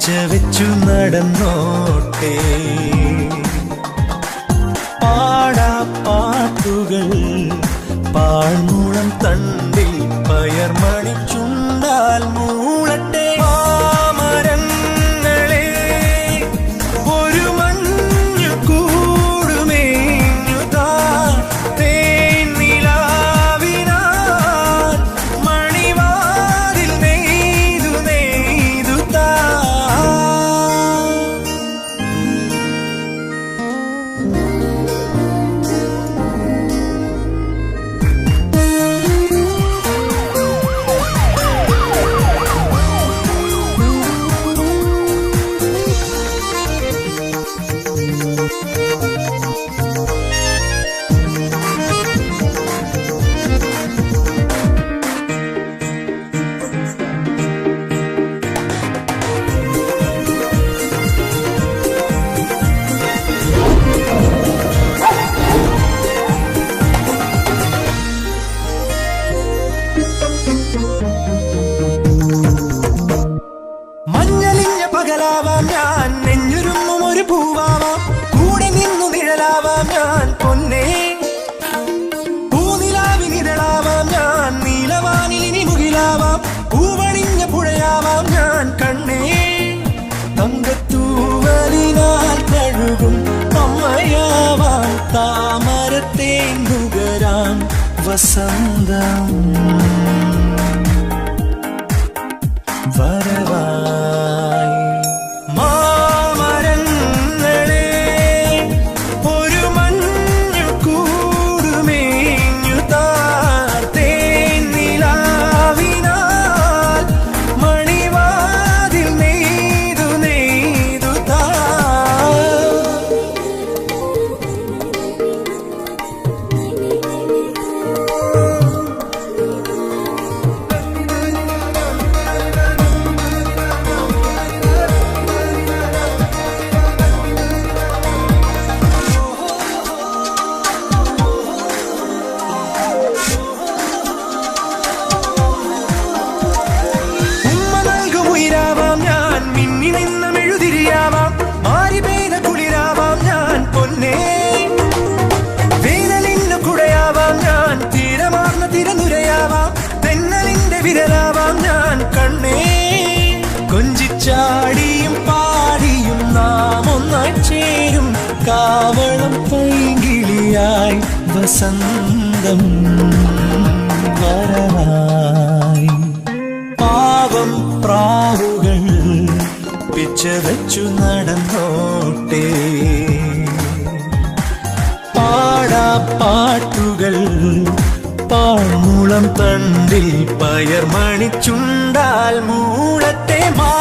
വെച്ചു നടന്നോട്ടെ പാടാ പാട്ടുകൾ പാഴ്മൂളം തണ്ടിൽ പയർമണി ചുണ്ടാൽ മൂളട്ടെ മാമരങ്ങളെ ഒരു മഞ്ഞു കൂടുമേഞ്ഞു താ തേനിലാവിനാൽ മണിവാതിൽ നെയ്തു നെയ്തു താ മഞ്ഞളിഞ്ഞ പകലാവാം ഞാൻ നെഞ്ഞുരുങ്ങും ഒരു പൂവാവാം കൂടെ നിന്നു നിഴലാവാം ഞാൻ പൊന്നേ പൂനിലാവിനിതളാവാം ഞാൻ നീലവാനിലിനി മുകിലാവാം പൂവണിഞ്ഞ പുഴയാവാം ഞാൻ കണ്ണേ തങ്കത്തൂവലിനാൽ കഴുകും അമ്മയാവാം താമരത്തേന്നുകരാം വസന്തം വരവായി മാമരങ്ങളെ ഒരു മഞ്ഞു കൂടുമേഞ്ഞു താർ തേനിലാവിനാൽ മണിവാതിൽ നെയ്തു നെയ്തു താ വിരലാവാം ഞാൻ കണ്ണേ കൊഞ്ചിച്ചാടിയും പാടിയും നാം ഒന്നായി ചേരും കാവളം പൈങ്കിളിയായി വസന്തം വരവായി പാവം പ്രാവുകൾ പിച്ച വെച്ചു നടന്നോട്ടെ പാടാ പാട്ടുകൾ പാഴ്മൂളം തണ്ടിൽ പയർമണി ചുണ്ടാൽ മൂളട്ടെ മാ